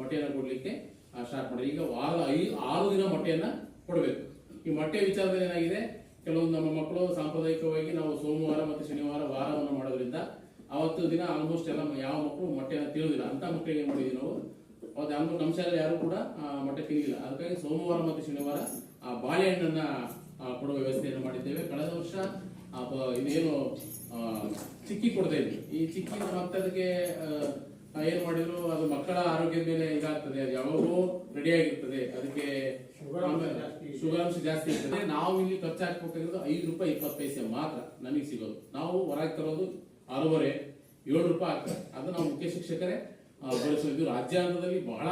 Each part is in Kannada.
ಮೊಟ್ಟೆಯನ್ನು ಕೊಡಲಿಕ್ಕೆ ಸ್ಟಾರ್ಟ್ ಮಾಡಿ. ಈಗ ವಾರದ 6 ದಿನ ಮೊಟ್ಟೆಯನ್ನ ಕೊಡಬೇಕು. ಈ ಮೊಟ್ಟೆ ವಿಚಾರದಲ್ಲಿ ಏನಾಗಿದೆ, ಕೆಲವೊಂದು ನಮ್ಮ ಮಕ್ಕಳು ಸಾಂಪ್ರದಾಯಿಕವಾಗಿ ನಾವು ಸೋಮವಾರ ಮತ್ತು ಶನಿವಾರ ವಾರವನ್ನು ಮಾಡೋದ್ರಿಂದ ಅವತ್ತು ದಿನ ಆಲ್ಮೋಸ್ಟ್ ಎಲ್ಲ ಯಾವ ಮಕ್ಕಳು ಮೊಟ್ಟೆಯನ್ನು ತಿಳಿದಿಲ್ಲ ಅಂತ ಮಕ್ಕಳಿಗೆ ಏನ್ ಮಾಡಿದ್ವಿ ನಾವು, ಅವತ್ತು ಆಲ್ಮೋಸ್ಟ್ ನಮ್ಮ ಶಾಲೆಯಲ್ಲಿ ಯಾರು ಕೂಡ ಮೊಟ್ಟೆ ತಿನ್ನಿಲ್ಲ. ಅದಕ್ಕಾಗಿ ಸೋಮವಾರ ಮತ್ತು ಶನಿವಾರ ಬಾಳೆಹಣ್ಣನ್ನ ಕೊಡುವ ವ್ಯವಸ್ಥೆಯನ್ನು ಮಾಡಿದ್ದೇವೆ. ಕಳೆದ ವರ್ಷ ಇದೇನು ಚಿಕ್ಕಿ ಕೊಡ್ತಾ ಇದ್ವಿ. ಈ ಚಿಕ್ಕಿ ಮತ್ತೆ ಅದಕ್ಕೆ ಏನ್ ಮಾಡಿದ್ರು, ಅದು ಮಕ್ಕಳ ಆರೋಗ್ಯದ ಮೇಲೆ ಇದಾಗ್ತದೆ, ಅದು ಯಾವಾಗೂ ರೆಡಿ ಆಗಿರ್ತದೆ, ಅದಕ್ಕೆ ಶುಗರ್ ಅಂಶ ಜಾಸ್ತಿ ಇರ್ತದೆ. ನಾವು ಇಲ್ಲಿ ಖರ್ಚು ಹಾಕ್ಬೇಕಾಗಿರೋದು ₹5.20 ಮಾತ್ರ ನಮಗೆ ಸಿಗೋದು. ನಾವು ಹೊರಗೆ ತರೋದು 6.5 7 ರೂಪಾಯಿ ಆಗ್ತದೆ. ಅದು ನಾವು ಮುಖ್ಯ ಶಿಕ್ಷಕರೇ ಬಳಸೋದು. ರಾಜ್ಯ ಹಂತದಲ್ಲಿ ಬಹಳ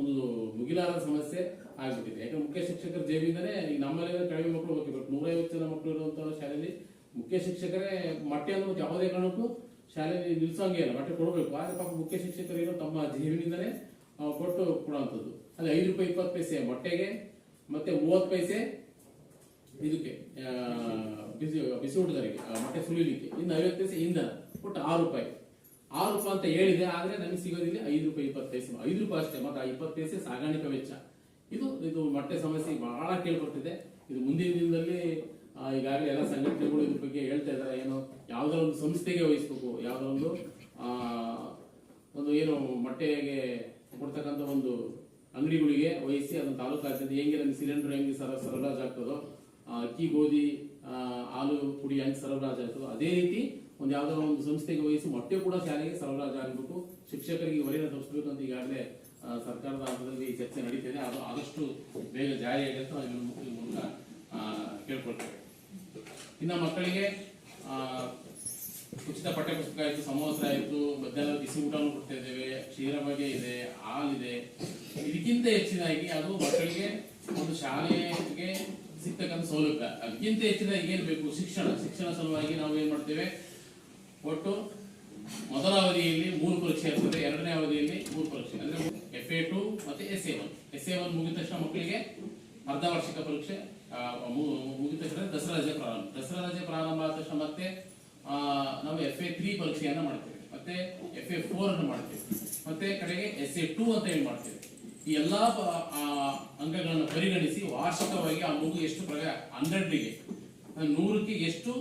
ಒಂದು ಮುಗಿಲಾರದ ಸಮಸ್ಯೆ ಆಗ್ಬಿಟ್ಟಿದೆ. ಯಾಕಂದ್ರೆ ಮುಖ್ಯ ಶಿಕ್ಷಕರ ಜೇಬಿಂದನೇ ಈಗ ನಮ್ಮಲ್ಲಿ ಕಡಿಮೆ ಮಕ್ಕಳು ಹೋಗ್ಬೇಕು, 150 ಜನ ಮಕ್ಕಳು ಇರುವಂತಹ ಶಾಲೆಯಲ್ಲಿ ಮುಖ್ಯ ಶಿಕ್ಷಕರೇ ಮೊಟ್ಟೆ ಅನ್ನೋದು ಯಾವುದೇ ಕಾರಣಕ್ಕೂ ಶಾಲೆಯಲ್ಲಿ ನಿಲ್ಸಂಗೆ ಇಲ್ಲ, ಮೊಟ್ಟೆ ಕೊಡಬೇಕು. ಆದ್ರೆ ಪಾಪ ಮುಖ್ಯ ಶಿಕ್ಷಕರು ತಮ್ಮ ಜೇಬಿನಿಂದಲೇ ಕೊಟ್ಟು ಕೊಡುವಂಥದ್ದು. ಅದು ₹5.20 ಮೊಟ್ಟೆಗೆ, ಮತ್ತೆ 30 ಪೈಸೆ ಇದಕ್ಕೆ ಬಿಸಿ ಊಟದವರಿಗೆ ಮೊಟ್ಟೆ ಸುಲಿಲಿಕ್ಕೆ, ಇನ್ನು 50 ಪೈಸೆ ಇಂಧನ ಕೊಟ್ಟು ₹6 ರೂಪಾಯಿ ಅಂತ ಹೇಳಿದೆ. ಆದ್ರೆ ನಮಗೆ ಸಿಗೋದಿಲ್ಲ ₹5.20, ₹5 ಅಷ್ಟೇ. ಮತ್ತೆ 20 ಪೈಸೆ ಸಾಗಾಣಿಕಾ ವೆಚ್ಚ. ಇದು ಮೊಟ್ಟೆ ಸಮಸ್ಯೆ ಬಹಳ ಕೇಳ್ಪಟ್ಟಿದೆ. ಇದು ಮುಂದಿನ ದಿನದಲ್ಲಿ ಈಗಾಗಲೇ ಎಲ್ಲ ಸಂಘಟನೆಗಳು ಇದ್ರ ಬಗ್ಗೆ ಹೇಳ್ತಾ ಇದ್ದಾರೆ. ಏನು ಯಾವ್ದಾರ ಒಂದು ಸಂಸ್ಥೆಗೆ ವಹಿಸ್ಬೇಕು, ಯಾವ್ದೋ ಒಂದು ಏನು ಮೊಟ್ಟೆಗೆ ಕೊಡ್ತಕ್ಕಂಥ ಒಂದು ಅಂಗಡಿಗಳಿಗೆ ವಹಿಸಿ ಅದನ್ನು ತಾಲೂಕಾದ್ಯಂತ ಹೆಂಗೆ ನಮಗೆ ಸಿಲಿಂಡರ್ ಹೆಂಗೆ ಸರಬರಾಜು ಆಗ್ತದೋ, ಅಕ್ಕಿ ಗೋಧಿ ಹಾಲು ಪುಡಿ ಹೆಂಗೆ ಸರಬರಾಜು ಆಗ್ತದೋ, ಅದೇ ರೀತಿ ಒಂದು ಯಾವ್ದಾರ ಒಂದು ಸಂಸ್ಥೆಗೆ ವಹಿಸಿ ಮೊಟ್ಟೆ ಕೂಡ ಶಾಲೆಗೆ ಸರಬರಾಜು ಆಗಬೇಕು. ಶಿಕ್ಷಕರಿಗೆ ಹೊರೆಯನ್ನು ತಪ್ಪಿಸಬೇಕು ಅಂತ ಈಗಾಗಲೇ ಸರ್ಕಾರದ ಹಂತದಲ್ಲಿ ಚರ್ಚೆ ನಡೀತಿದೆ. ಅದು ಆದಷ್ಟು ಬೇಗ ಜಾರಿಯಾಗುತ್ತೆ ನಾವು ಮೂಲಕ ಕೇಳ್ಕೊಳ್ತೇವೆ. ಇನ್ನು ಮಕ್ಕಳಿಗೆ ಉಚಿತ ಪಠ್ಯಪುಸ್ತಕ ಆಯಿತು, ಸಮವಸ್ತ್ರ ಆಯಿತು, ಮಧ್ಯಾಹ್ನ ಬಿಸಿ ಊಟವನ್ನು ಕೊಡ್ತಾ ಇದ್ದೇವೆ, ಕ್ಷೀರಬಗೆ ಇದೆ, ಹಾಲಿದೆ. ಇದಕ್ಕಿಂತ ಹೆಚ್ಚಿನಾಗಿ ಅದು ಮಕ್ಕಳಿಗೆ ಒಂದು ಶಾಲೆಗೆ ಸಿಗ್ತಕ್ಕಂಥ ಸೌಲಭ್ಯ. ಅದಕ್ಕಿಂತ ಹೆಚ್ಚಿನಾಗಿ ಏನ್ ಬೇಕು, ಶಿಕ್ಷಣ ಸಲುವಾಗಿ ನಾವು ಏನ್ ಮಾಡ್ತೇವೆ, ಒಟ್ಟು ಮೊದಲ ಅವಧಿಯಲ್ಲಿ 3 ಪರೀಕ್ಷೆ ಇರ್ತದೆ, ಎರಡನೇ ಅವಧಿಯಲ್ಲಿ 3 ಪರೀಕ್ಷೆ ಅಂದ್ರೆ FA2 ಮತ್ತೆ SA1 ಮುಗಿದ ತಕ್ಷಣ ಮಕ್ಕಳಿಗೆ ಅರ್ಧ ವಾರ್ಷಿಕ ಪರೀಕ್ಷೆ ಮುಗಿದ ತಕ್ಷಣ ದಸರಾ ರಜೆ ಪ್ರಾರಂಭ ಆದ ತಕ್ಷಣ ಮತ್ತೆ ನಾವು FA3 ಪರೀಕ್ಷೆಯನ್ನ ಮಾಡ್ತೇವೆ, ಮತ್ತೆ FA4 ಅನ್ನು ಮಾಡ್ತೇವೆ, ಮತ್ತೆ ಕಡೆಗೆ SA2 ಅಂತ ಹೇಳಿ ಮಾಡ್ತೇವೆ. ಈ ಎಲ್ಲಾ ಅಂಕಗಳನ್ನು ಪರಿಗಣಿಸಿ ವಾರ್ಷಿಕವಾಗಿ ಆ ಮಗು ಎಷ್ಟು 100ಕ್ಕೆ ಎಷ್ಟು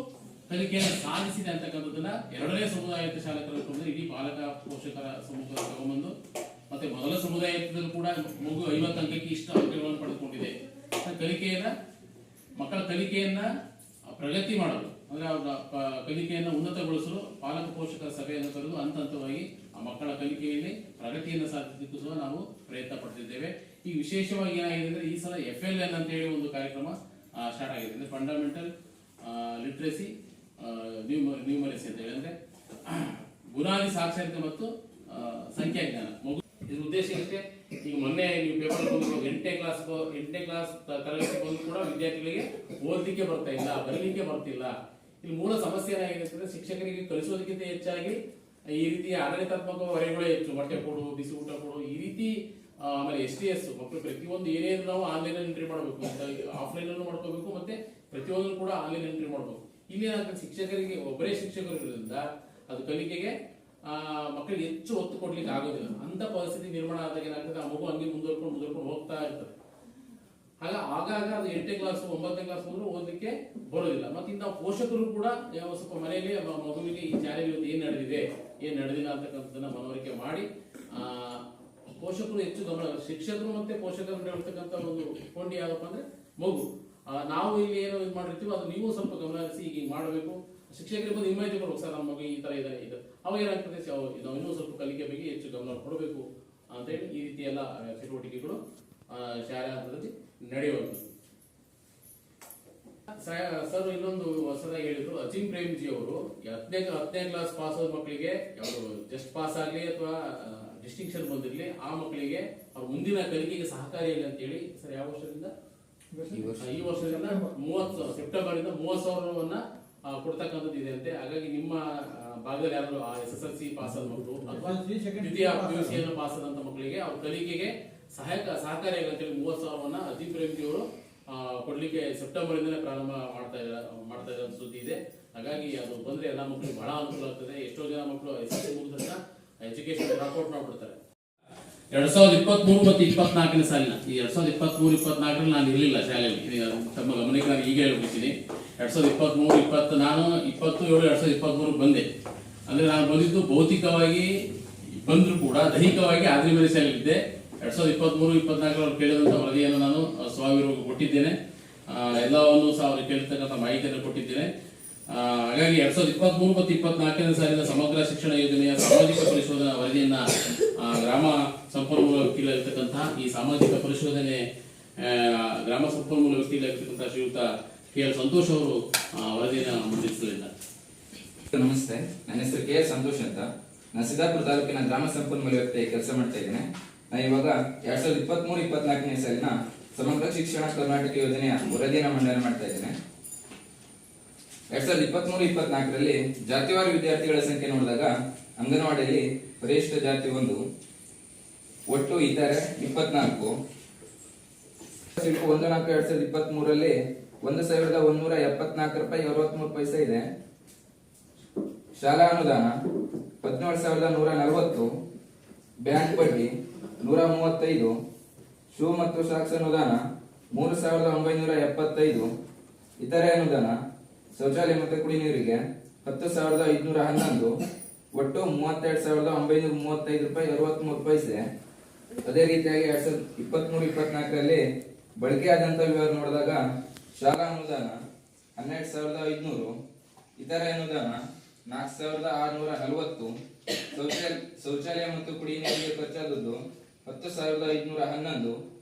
ಕಲಿಕೆಯನ್ನು ಸಾಧಿಸಿದೆ ಅಂತಕ್ಕಂಥದ್ದನ್ನ ಎರಡನೇ ಸಮುದಾಯದ ಶಾಲಕರು ಇಡೀ ಪಾಲಕ ಪೋಷಕರ ಸಮೂಹ ತಗೊಂಡ್ಬಂದು, ಮತ್ತೆ ಮೊದಲ ಸಮುದಾಯದಲ್ಲಿ ಕೂಡ ಮಗು 50 ಅಂಕಕ್ಕೆ ಇಷ್ಟು ಅಂಕಗಳನ್ನು ಪಡೆದುಕೊಂಡಿದೆ. ಮಕ್ಕಳ ಕಲಿಕೆಯನ್ನ ಪ್ರಗತಿ ಮಾಡಲು ಅಂದ್ರೆ ಅವರ ಕಲಿಕೆಯನ್ನು ಉನ್ನತಗೊಳಿಸಲು ಪಾಲಕ ಪೋಷಕರ ಸಭೆಯನ್ನು ಕರೆದು ಹಂತವಾಗಿ ಆ ಮಕ್ಕಳ ಕಲಿಕೆಯಲ್ಲಿ ಪ್ರಗತಿಯನ್ನು ಸಾಧಿಸಲಿಕ್ಕೂ ಸಹ ನಾವು ಪ್ರಯತ್ನ ಪಡ್ತಿದ್ದೇವೆ. ಈ ವಿಶೇಷವಾಗಿ ಏನಾಗಿದೆ ಅಂದ್ರೆ ಈ ಸಲ FLN ಅಂತ ಹೇಳಿ ಒಂದು ಕಾರ್ಯಕ್ರಮ ಸ್ಟಾರ್ಟ್ ಆಗಿದೆ. ಅಂದ್ರೆ ಫಂಡಮೆಂಟಲ್ ಲಿಟ್ರಸಿ ನ್ಯೂಮರಸಿ ಅಂತ ಹೇಳಿ, ಅಂದ್ರೆ ಬುನಾದಿ ಸಾಕ್ಷರತೆ ಮತ್ತು ಸಂಖ್ಯಾಜ್ಞಾನ. ಇದ್ರ ಉದ್ದೇಶ ಇರುತ್ತೆ, ಈಗ ಮೊನ್ನೆ ನೀವು ಪೇಪರ್ ಬಂದು 8ನೇ ಕ್ಲಾಸ್ ತರಗತಿ ಬಂದು ಕೂಡ ವಿದ್ಯಾರ್ಥಿಗಳಿಗೆ ಓದಲಿಕ್ಕೆ ಬರ್ತಾ ಇಲ್ಲ, ಬರಲಿಕ್ಕೆ ಬರ್ತಿಲ್ಲ. ಇಲ್ಲಿ ಮೂಲ ಸಮಸ್ಯೆ ಏನಾಗಿದೆ ಅಂದ್ರೆ ಶಿಕ್ಷಕರಿಗೆ ಕಲಿಸೋದಕ್ಕಿಂತ ಹೆಚ್ಚಾಗಿ ಈ ರೀತಿ ಆಡಳಿತಾತ್ಮಕ ಹೊರೆಗಳೇ ಹೆಚ್ಚು. ಮೊಟ್ಟೆ ಕೊಡು, ಬಿಸಿ ಊಟ ಕೊಡು, ಈ ರೀತಿ. ಆಮೇಲೆ STS ಮಕ್ಕಳು ಪ್ರತಿಯೊಂದು ಏನೇನು ನಾವು ಆನ್ಲೈನ್ ಎಂಟ್ರಿ ಮಾಡಬೇಕು, ಆಫ್ಲೈನ್ ಅನ್ನು ಮಾಡ್ಕೋಬೇಕು, ಮತ್ತೆ ಪ್ರತಿಯೊಂದು ಕೂಡ ಆನ್ಲೈನ್ ಎಂಟ್ರಿ ಮಾಡಬೇಕು. ಇಲ್ಲಿ ಏನಾಗ್ತದೆ, ಶಿಕ್ಷಕರಿಗೆ ಒಬ್ಬರೇ ಶಿಕ್ಷಕರು ಇರೋದ್ರಿಂದ ಅದು ಕಲಿಕೆಗೆ ಮಕ್ಕಳಿಗೆ ಹೆಚ್ಚು ಒತ್ತು ಕೊಡ್ಲಿಕ್ಕೆ ಆಗೋದಿಲ್ಲ. ಅಂತ ಪರಿಸ್ಥಿತಿ ನಿರ್ಮಾಣ ಆದಾಗ ಏನಾಗ್ತದೆ, ಆ ಮಗು ಹಂಗೆ ಮುಂದುವರ್ಕೊಂಡು ಹೋಗ್ತಾ ಇರ್ತದೆ. ಆಗಾಗ ಅದು 8ನೇ ಕ್ಲಾಸ್ 9ನೇ ಕ್ಲಾಸ್ ಹೋದ್ರು ಓದಲಿಕ್ಕೆ ಬರೋದಿಲ್ಲ. ಮತ್ತೆ ಇಂಥ ಪೋಷಕರು ಕೂಡ ಸ್ವಲ್ಪ ಮನೆಯಲ್ಲಿ ಮಗುವಿಗೆ ಈ ಶಾಲೆಯಲ್ಲಿ ಏನ್ ನಡೆದಿಲ್ಲ ಅಂತಕ್ಕಂಥದ್ದನ್ನ ಮನವರಿಕೆ ಮಾಡಿ ಪೋಷಕರು ಹೆಚ್ಚು ಗಮನ, ಶಿಕ್ಷಕರು ಮತ್ತೆ ಪೋಷಕರು ಹೇಳ್ತಕ್ಕಂಥ ಒಂದು ಕೊಂಡಿ ಯಾವಪ್ಪ ಅಂದ್ರೆ ಮಗು. ನಾವು ಇಲ್ಲಿ ಏನೋ ಇದು ಮಾಡಿರ್ತೀವಿ ಅದು ನೀವು ಸ್ವಲ್ಪ ಗಮನ ಹರಿಸಿ ಈಗ ಮಾಡಬೇಕು. ಶಿಕ್ಷಕರಿಗೆ ಬಂದು ಹಿಮಾಯಿತಿ ಕೊಡ್ಬೇಕು, ಸರ್ ನಮ್ಮ ಮಗು ಈ ತರ ಇದೆ. ಅವಾಗ ಏನಾಗ್ತದೆ, ನಾವು ಇನ್ನೂ ಸ್ವಲ್ಪ ಕಲಿಕೆ ಬಗ್ಗೆ ಹೆಚ್ಚು ಗಮನ ಕೊಡಬೇಕು ಅಂತ ಹೇಳಿ ಈ ರೀತಿ ಎಲ್ಲ ಚಟುವಟಿಕೆಗಳು ಶಾಲಾ ಹಂತದಲ್ಲಿ ನಡೆಯುವಂಥದ್ದು. ಸರ್ ಇನ್ನೊಂದು ಹೊಸದಾಗಿ ಹೇಳಿದ್ರು, ಅಜಿಂ ಪ್ರೇಮ್ಜಿ ಅವರು 10ನೇ ಕ್ಲಾಸ್ ಪಾಸ್ ಆದ ಮಕ್ಕಳಿಗೆ ಯಾವುದು ಜಸ್ಟ್ ಪಾಸ್ ಆಗಲಿ ಅಥವಾ ಡಿಸ್ಟಿಂಕ್ಷನ್ ಬಂದಿರಲಿ ಆ ಮಕ್ಕಳಿಗೆ ಅವ್ರ ಮುಂದಿನ ಕಲಿಕೆಗೆ ಸಹಕಾರಿಯಾಗಲಿ ಅಂತ ಹೇಳಿ ಸರ್ ಯಾವ ವರ್ಷದಿಂದ ಈ ವರ್ಷದಿಂದ ಸೆಪ್ಟೆಂಬರ್ ಇಂದ 30,000 ಕೊಡ್ತಕ್ಕಂಥದ್ದು ಇದೆ ಅಂತೆ. ಹಾಗಾಗಿ ನಿಮ್ಮ ಭಾಗದಲ್ಲಿ ಯಾರು SSLC ಪಾಸ್ ಆದ ಮಕ್ಕಳು ಅಥವಾ ದ್ವಿತೀಯ PUC ಪಾಸ್ ಆದಂತ ಮಕ್ಕಳಿಗೆ ಅವ್ರ ಕಲಿಕೆಗೆ ಸಹಕಾರಿಯಾಗಂತ ಹೇಳಿ 30,000 ಅಜಿಂ ಪ್ರೇಮ್ಜಿ ಅವರು ಕೊಡ್ಲಿಕ್ಕೆ ಸೆಪ್ಟೆಂಬರ್ ಇಂದನೇ ಪ್ರಾರಂಭ ಮಾಡ್ತಾ ಇರೋ ಸುದ್ದಿ ಇದೆ. ಹಾಗಾಗಿ ಅದು ಬಂದ್ರೆ ಎಲ್ಲ ಮಕ್ಕಳಿಗೆ ಬಹಳ ಅನುಕೂಲ ಆಗ್ತದೆ. ಎಷ್ಟೋ ಜನ ಮಕ್ಕಳು SSLC ಮುಗಿದ ಎಜುಕೇಶನ್ ಡ್ರಾಪ್ ಔಟ್ ಮಾಡ್ಬಿಡ್ತಾರೆ. 2023 ಮತ್ತು 24ನೇ ಸಾಲಿನ ಈ 2023-24ರಲ್ಲಿ ನಾನು ಇರಲಿಲ್ಲ ಶಾಲೆಯಲ್ಲಿ. ತಮ್ಮ ಗಮನಕ್ಕೆ ನಾನು ಈಗ ಹೇಳ್ಬಿಡ್ತೀನಿ. 2023-20 ನಾನು 27-2023 ಬಂದೆ. ಅಂದ್ರೆ ನಾನು ಬಂದಿದ್ದು ಭೌತಿಕವಾಗಿ ಬಂದರೂ ಕೂಡ ದೈಹಿಕವಾಗಿ ಆದ್ರಿಮನೆ ಶಾಲೆಯಲ್ಲಿದ್ದೆ. 2023-24 ಅವ್ರು ಕೇಳಿದಂಥ ವರದಿಯನ್ನು ನಾನು ಸ್ವಾಮಿಯವ್ರಿಗೆ ಕೊಟ್ಟಿದ್ದೇನೆ. ಎಲ್ಲವನ್ನು ಸಹ ಅವ್ರಿಗೆ ಕೇಳಿರ್ತಕ್ಕಂಥ ಮಾಹಿತಿಯನ್ನು ಕೊಟ್ಟಿದ್ದೇನೆ. ಹಾಗಾಗಿ 2023 ಮತ್ತು 24ನೇ ಸಾಲಿನ ಸಮಗ್ರ ಶಿಕ್ಷಣ ಯೋಜನೆಯ ಸಾಮಾಜಿಕ ಪರಿಶೋಧನಾ ವರದಿಯನ್ನ ಗ್ರಾಮ ಸಂಪನ್ಮೂಲ ವ್ಯಕ್ತಿಗಳಿರ್ತಕ್ಕಂತಹ ಈ ಸಾಮಾಜಿಕ ಪರಿಶೋಧನೆ ಗ್ರಾಮ ಸಂಪನ್ಮೂಲ ವ್ಯಕ್ತಿಗಳಿರ್ತಕ್ಕಂತಹ ಶ್ರೀಯುತ KL ಸಂತೋಷ್ ಅವರು ವರದಿಯನ್ನು ಮಂಡಿಸಲಿದ್ದಾರೆ. ನಮಸ್ತೆ, ನನ್ನ ಹೆಸರು KL ಸಂತೋಷ್ ಅಂತ. ನಾನು ಸಿದ್ದಾಪುರ ತಾಲೂಕಿನ ಗ್ರಾಮ ಸಂಪನ್ಮೂಲ ವ್ಯಕ್ತಿ ಕೆಲಸ ಮಾಡ್ತಾ ಇದ್ದೇನೆ. ನಾನು ಇವಾಗ 2023-24ನೇ ಸಾಲಿನ ಸಮಗ್ರ ಶಿಕ್ಷಣ ಕರ್ನಾಟಕ ಯೋಜನೆಯ ವರದಿಯನ್ನು ಮಂಡನೆ ಮಾಡ್ತಾ ಇದ್ದೇನೆ. 2023-24ರಲ್ಲಿ ಜಾತಿವಾರು ವಿದ್ಯಾರ್ಥಿಗಳ ಸಂಖ್ಯೆ ನೋಡಿದಾಗ ಅಂಗನವಾಡಿಯಲ್ಲಿ ಪರಿಶಿಷ್ಟ ಜಾತಿ 1, ಒಟ್ಟು ಇತರೆ 24. 1/4/2023ರಲ್ಲಿ 1,174 ರೂಪಾಯಿ 63 ಪೈಸೆ ಇದೆ. ಶಾಲಾ ಅನುದಾನ 17,140, ಬ್ಯಾಂಕ್ ಬಡ್ಡಿ 135, ಶೂ ಮತ್ತು ಸಾಕ್ಸ್ ಅನುದಾನ 3,975, ಇತರೆ ಅನುದಾನ ಶೌಚಾಲಯ ಮತ್ತು ಕುಡಿ ನೀರಿಗೆ 10,511, ಒಟ್ಟು 32,935 ರೂಪಾಯಿ 63 ಪೈಸೆ. ಅದೇ ರೀತಿಯಾಗಿ 2023-24ರಲ್ಲಿ ಬಳಕೆಯಾದಂತ ವಿವರ ನೋಡಿದಾಗ ಶಾಲಾ ಅನುದಾನ 12,500, ಇತರೆ ಅನುದಾನ 4,640, ಶೌಚಾಲಯ ಮತ್ತು ಕುಡಿ ನೀರಿಗೆ ಖರ್ಚಾದದ್ದು 10,511,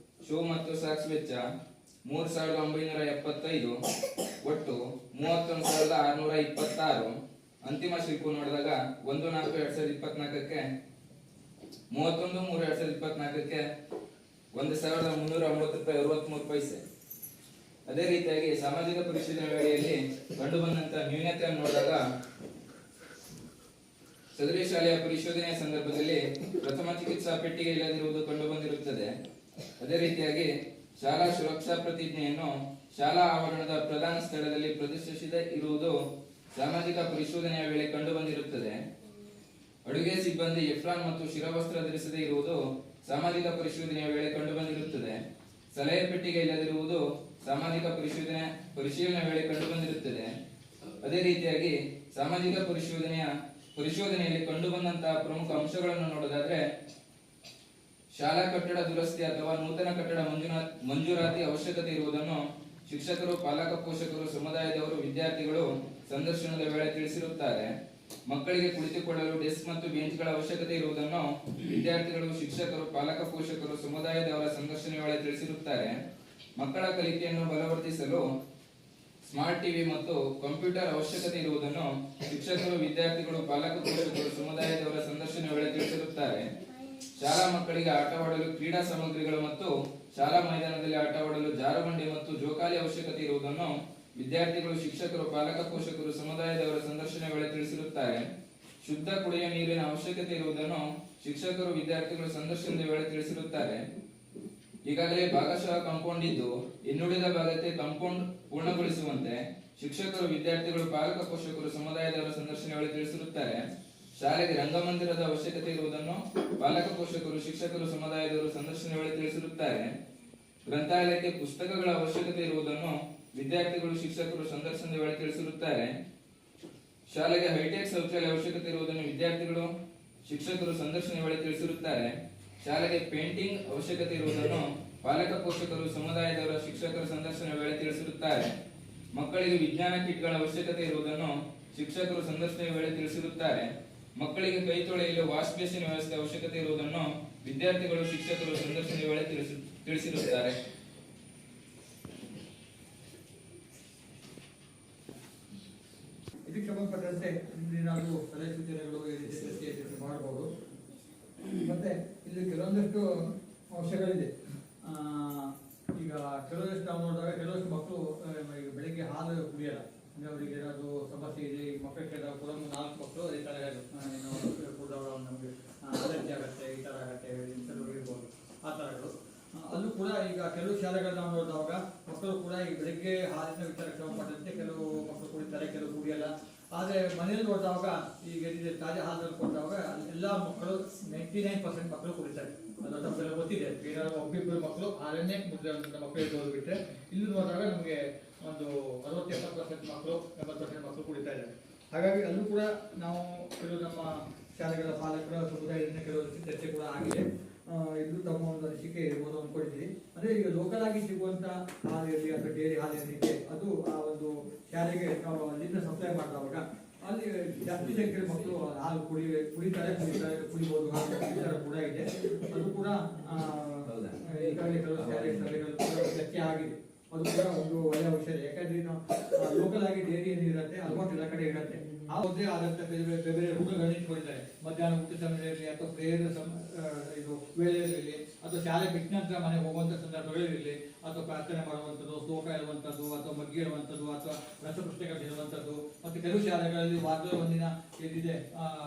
ಶೂ ಮತ್ತು ಸಾಕ್ಸ್ ವೆಚ್ಚ 3,975, ಒಟ್ಟು 31,626. ಅಂತಿಮ ಶಿಲ್ಪು ನೋಡಿದಾಗ 1/4/2024ಕ್ಕೆ 31/3/2024ಕ್ಕೆ 1,390 ರೂಪಾಯಿ 63 ಪೈಸೆ. ಅದೇ ರೀತಿಯಾಗಿ ಸಾಮಾಜಿಕ ಪರಿಶೀಲನೆ ವೇಳೆಯಲ್ಲಿ ಕಂಡು ಬಂದಂತ ನ್ಯೂನತೆಯನ್ನು ನೋಡಿದಾಗ ಸದರಿ ಶಾಲೆಯ ಪರಿಶೋಧನೆಯ ಸಂದರ್ಭದಲ್ಲಿ ಪ್ರಥಮ ಚಿಕಿತ್ಸಾ ಪೆಟ್ಟಿಗೆ ಇಲ್ಲದಿರುವುದು ಕಂಡು ಬಂದಿರುತ್ತದೆ. ಅದೇ ರೀತಿಯಾಗಿ ಶಾಲಾ ಸುರಕ್ಷಾ ಪ್ರತಿಜ್ಞೆಯನ್ನು ಶಾಲಾ ಆವರಣದ ಪ್ರಧಾನ ಸ್ಥಳದಲ್ಲಿ ಪ್ರದರ್ಶಿಸದೇ ಇರುವುದು ಸಾಮಾಜಿಕ ಪರಿಶೋಧನೆಯ ವೇಳೆ ಕಂಡು ಬಂದಿರುತ್ತದೆ. ಅಡುಗೆ ಸಿಬ್ಬಂದಿ ಎಫ್ರಾನ್ ಮತ್ತು ಶಿರವಸ್ತ್ರ ಧರಿಸದೇ ಇರುವುದು ಸಾಮಾಜಿಕ ಪರಿಶೋಧನೆಯ ವೇಳೆ ಕಂಡು ಬಂದಿರುತ್ತದೆ. ಸಲಹೆ ಪೆಟ್ಟಿಗೆ ಇಲ್ಲದಿರುವುದು ಸಾಮಾಜಿಕ ಪರಿಶೀಲನೆ ವೇಳೆ ಕಂಡು ಬಂದಿರುತ್ತದೆ. ಅದೇ ರೀತಿಯಾಗಿ ಸಾಮಾಜಿಕ ಪರಿಶೋಧನೆಯಲ್ಲಿ ಕಂಡು ಬಂದಂತಹ ಪ್ರಮುಖ ಅಂಶಗಳನ್ನು ನೋಡೋದಾದ್ರೆ ಶಾಲಾ ಕಟ್ಟಡ ದುರಸ್ತಿ ಅಥವಾ ನೂತನ ಕಟ್ಟಡ ಮಂಜೂರಾತಿ ಅವಶ್ಯಕತೆ ಇರುವುದನ್ನು ಶಿಕ್ಷಕರು, ಪಾಲಕ ಪೋಷಕರು, ಸಮುದಾಯದವರು, ವಿದ್ಯಾರ್ಥಿಗಳು ಸಂದರ್ಶನದ ವೇಳೆ ತಿಳಿಸಿರುತ್ತಾರೆ. ಮಕ್ಕಳಿಗೆ ಕುಳಿತುಕೊಳ್ಳಲು ಡೆಸ್ಕ್ ಮತ್ತು ಬೆಂಚ್ಗಳ ಅವಶ್ಯಕತೆ ಇರುವುದನ್ನು ವಿದ್ಯಾರ್ಥಿಗಳು, ಶಿಕ್ಷಕರು, ಪಾಲಕ ಪೋಷಕರು, ಸಮುದಾಯದವರ ಸಂದರ್ಶನ ವೇಳೆ ತಿಳಿಸಿರುತ್ತಾರೆ. ಮಕ್ಕಳ ಕಲಿಕೆಯನ್ನು ಬಲವರ್ಧಿಸಲು ಸ್ಮಾರ್ಟ್ ಟಿವಿ ಮತ್ತು ಕಂಪ್ಯೂಟರ್ ಅವಶ್ಯಕತೆ ಇರುವುದನ್ನು ಶಿಕ್ಷಕರು, ವಿದ್ಯಾರ್ಥಿಗಳು, ಪಾಲಕ ಪೋಷಕರು, ಸಮುದಾಯದವರ ಸಂದರ್ಶನ ವೇಳೆ ತಿಳಿಸಿರುತ್ತಾರೆ. ಶಾಲಾ ಮಕ್ಕಳಿಗೆ ಆಟವಾಡಲು ಕ್ರೀಡಾ ಸಾಮಗ್ರಿಗಳು ಮತ್ತು ಶಾಲಾ ಮೈದಾನದಲ್ಲಿ ಆಟವಾಡಲು ಜಾರುಬಂಡಿ ಮತ್ತು ಜೋಕಾಲಿ ಅವಶ್ಯಕತೆ ಇರುವುದನ್ನು ವಿದ್ಯಾರ್ಥಿಗಳು, ಶಿಕ್ಷಕರು, ಪಾಲಕ ಪೋಷಕರು, ಸಮುದಾಯದವರ ಸಂದರ್ಶನ ವೇಳೆ ತಿಳಿಸಿರುತ್ತಾರೆ. ಶುದ್ಧ ಕುಡಿಯುವ ನೀರಿನ ಅವಶ್ಯಕತೆ ಇರುವುದನ್ನು ಶಿಕ್ಷಕರು, ವಿದ್ಯಾರ್ಥಿಗಳು ಸಂದರ್ಶನದ ವೇಳೆ ತಿಳಿಸಿರುತ್ತಾರೆ. ಈಗಾಗಲೇ ಭಾಗಶಃ ಕಾಂಪೌಂಡ್ ಇದ್ದು ಇನ್ನುಳಿದ ಭಾಗಕ್ಕೆ ಕಾಂಪೌಂಡ್ ಪೂರ್ಣಗೊಳಿಸುವಂತೆ ಶಿಕ್ಷಕರು, ವಿದ್ಯಾರ್ಥಿಗಳು, ಪಾಲಕ ಪೋಷಕರು, ಸಮುದಾಯದವರ ಸಂದರ್ಶನ ವೇಳೆ ತಿಳಿಸಿರುತ್ತಾರೆ. ಶಾಲೆಗೆ ರಂಗಮಂದಿರದ ಅವಶ್ಯಕತೆ ಇರುವುದನ್ನು ಪಾಲಕ ಪೋಷಕರು, ಶಿಕ್ಷಕರು, ಸಮುದಾಯದವರು ಸಂದರ್ಶನ ವೇಳೆ ತಿಳಿಸಿರುತ್ತಾರೆ. ಗ್ರಂಥಾಲಯಕ್ಕೆ ಪುಸ್ತಕಗಳ ಅವಶ್ಯಕತೆ ಇರುವುದನ್ನು ವಿದ್ಯಾರ್ಥಿಗಳು, ಶಿಕ್ಷಕರು ಸಂದರ್ಶನದ ವೇಳೆ ತಿಳಿಸಿರುತ್ತಾರೆ. ಶಾಲೆಗೆ ಹೈಟೆಕ್ ಶೌಚಾಲಯ ಅವಶ್ಯಕತೆ ಇರುವುದನ್ನು ವಿದ್ಯಾರ್ಥಿಗಳು, ಶಿಕ್ಷಕರು ಸಂದರ್ಶನ ವೇಳೆ ತಿಳಿಸಿರುತ್ತಾರೆ. ಶಾಲೆಗೆ ಪೇಂಟಿಂಗ್ ಅವಶ್ಯಕತೆ ಇರುವುದನ್ನು ಪಾಲಕ ಪೋಷಕರು, ಸಮುದಾಯದವರ ಶಿಕ್ಷಕರು ಸಂದರ್ಶನ ವೇಳೆ ತಿಳಿಸಿರುತ್ತಾರೆ. ಮಕ್ಕಳಿಗೆ ವಿಜ್ಞಾನ ಕಿಟ್ಗಳ ಅವಶ್ಯಕತೆ ಇರುವುದನ್ನು ಶಿಕ್ಷಕರು ಸಂದರ್ಶನ ವೇಳೆ ತಿಳಿಸಿರುತ್ತಾರೆ. ಮಕ್ಕಳಿಗೆ ಕೈ ತೊಳೆಯಲು ವಾಶ್ ಬೇಸಿನ್ ವ್ಯವಸ್ಥೆ ಅವಶ್ಯಕತೆ ಇರುವುದನ್ನು ವಿದ್ಯಾರ್ಥಿಗಳು, ಶಿಕ್ಷಕರು ಸಂದರ್ಶನ ವೇಳೆ ತಿಳಿಸಿರುತ್ತಾರೆ. ಇದಕ್ಕೆ ಸಂಬಂಧಪಟ್ಟಂತೆ ಏನಾದರೂ ಸಲಹೆ ಸೂಚನೆಗಳು ಮಾಡಬಹುದು. ಮತ್ತೆ ಇಲ್ಲಿ ಕೆಲವೊಂದಷ್ಟು ಅಂಶಗಳಿದೆ. ಈಗ ಕೆಲವಷ್ಟು ನಾವು ನೋಡಿದಾಗ ಕೆಲವಷ್ಟು ಮಕ್ಕಳು ಬೆಳಿಗ್ಗೆ ಹಾಲು ಕುಡಿಯಲ್ಲ. ಅಂದರೆ ಅವರಿಗೆ ಏನಾದರೂ ಸಮಸ್ಯೆ ಇದೆ. ಈ ಮಕ್ಕಳು ಕೇಳಿದಾಗ ಕೂಡ 4 ಮಕ್ಕಳು ಅದೇ ಥರ ಕುಡಿದವರು ನಮಗೆ ಅಲರ್ಜಿ ಆಗುತ್ತೆ, ಈ ಥರ ಆಗುತ್ತೆ, ಇಂಥದ್ದು ಇರ್ಬೋದು, ಆ ಥರಗಳು. ಅಲ್ಲೂ ಕೂಡ ಈಗ ಕೆಲವು ಶಾಲೆಗಳನ್ನ ನಾವು ನೋಡಿದಾಗ ಮಕ್ಕಳು ಕೂಡ ಈಗ ಬೆಳಿಗ್ಗೆ ಹಾಲಿನ ವಿಚಾರಕ್ಕೆ ಸಂಬಂಧಪಟ್ಟಂತೆ ಕೆಲವು ಮಕ್ಕಳು ಕುಡಿತಾರೆ, ಕೆಲವು ಕುಡಿಯಲ್ಲ. ಆದರೆ ಮನೆಯಲ್ಲಿ ನೋಡಿದಾಗ ಈಗ ಏನಿದೆ ತಾಜಾ ಹಾಲನ್ನು ಕೊಟ್ಟಾಗ ಎಲ್ಲ ಮಕ್ಕಳು 99% ಮಕ್ಕಳು ಕುಡಿತಾರೆ. ಅದು ನಮಗೆಲ್ಲ ಗೊತ್ತಿದೆ. ಬೇರೆ ಒಬ್ಬಿಬ್ಬರು ಮಕ್ಕಳು ಹಾಲನ್ನೇ ಮುದ್ದೆ ಮಕ್ಕಳು ಇದ್ದವರು ಬಿಟ್ಟರೆ ಇಲ್ಲಿ ನೋಡಿದಾಗ ನಮಗೆ ಒಂದು 60-70% ಮಕ್ಕಳು 80% ಮಕ್ಕಳು ಕುಡಿತಾ ಇದ್ದಾರೆ. ಹಾಗಾಗಿ ಅಲ್ಲೂ ಕೂಡ ನಾವು ಕೆಲವು ನಮ್ಮ ಶಾಲೆಗಳ ಪಾಲಕರ ಸಮುದಾಯದಿಂದ ಕೆಲವು ಚರ್ಚೆ ಕೂಡ ಆಗಿದೆ. ಇದು ತಮ್ಮ ಒಂದು ಅನಿಸಿಕೆ ಇರ್ಬೋದು ಅಂದ್ಕೊಂಡಿದ್ದೀವಿ. ಅಂದರೆ ಈಗ ಲೋಕಲ್ ಆಗಿ ಸಿಗುವಂಥ ಹಾಲು ಇರಲಿ ಅಥವಾ ಡೈರಿ ಹಾಲು ಏನಿದೆ ಅದು ಆ ಒಂದು ಶಾಲೆಗೆ ನಾವು ಅಲ್ಲಿಂದ ಸಪ್ಲೈ ಮಾಡಿದವಾಗ ಅಲ್ಲಿ ಜಾಸ್ತಿ ಸಂಖ್ಯೆಯ ಮಕ್ಕಳು ಹಾಲು ಕುಡಿಬೋದು ಹಾಲು ಈ ಥರ ಕೂಡ ಇದೆ. ಅದು ಕೂಡ ಈಗಾಗಲೇ ಕೆಲವು ಶಾಲೆ ಸಭೆಗಳು ಕೂಡ ಚರ್ಚೆ ಆಗಿದೆ. ಅದು ಕೂಡ ಒಂದು ಒಳ್ಳೆಯ ವಿಷಯ. ಯಾಕಂದ್ರೆ ಇನ್ನು ಲೋಕಲ್ ಆಗಿ ಡೈರಿ ಏನಿರುತ್ತೆ ಆಲ್ಮೋಸ್ಟ್ ಎಲ್ಲ ಕಡೆ ಇರುತ್ತೆ. ಆ ಒಂದೇ ಆದಂಥ ಬೇರೆ ಬೇರೆ ರೂಢಗಳನ್ನು ಇಟ್ಕೊಂಡಿದ್ದಾರೆ. ಮಧ್ಯಾಹ್ನ ಊಟ ಸಮಯದಲ್ಲಿ ಅಥವಾ ಪ್ರೇಯರ್ ಇದು ವೇಳೆಯಲ್ಲಿ ಅಥವಾ ಶಾಲೆ ಬಿಟ್ಟ ನಂತರ ಮನೆಗೆ ಹೋಗುವಂಥ ಸಂದರ್ಭಗಳಿರಲಿ ಅಥವಾ ಪ್ರಾರ್ಥನೆ ಮಾಡುವಂಥದ್ದು, ಶ್ಲೋಕ ಇರುವಂಥದ್ದು ಅಥವಾ ಮಗ್ಗಿ ಇರುವಂಥದ್ದು ಅಥವಾ ರಸಪುಸ್ತಕ ಇರುವಂಥದ್ದು. ಮತ್ತು ಕೆಲವು ಶಾಲೆಗಳಲ್ಲಿ ವಾರದ ಒಂದಿನ ಏನಿದೆ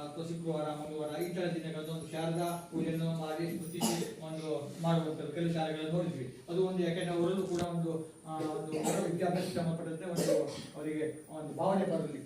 ಅಥವಾ ಶುಕ್ರವಾರ ಮಂಗಳವಾರ ಈ ಥರ ದಿನಗಳದ್ದು ಒಂದು ಶಾರದಾ ಪೂಜೆಯನ್ನು ಮಾಡಿ ಸ್ಮೃತಿಸಿ ಒಂದು ಮಾಡುವಂಥದ್ದು ಕೆಲವು ಶಾಲೆಗಳನ್ನು ನೋಡಿದ್ವಿ. ಅದು ಒಂದು ಯಾಕೆಂದ್ರೆ ಅವರಲ್ಲೂ ಕೂಡ ಒಂದು ವಿದ್ಯಾಭ್ಯಾಸ ಸಂಬಂಧಪಟ್ಟಂತೆ ಒಂದು ಅವರಿಗೆ ಒಂದು ಭಾವನೆ ಬರಲಿಕ್ಕೆ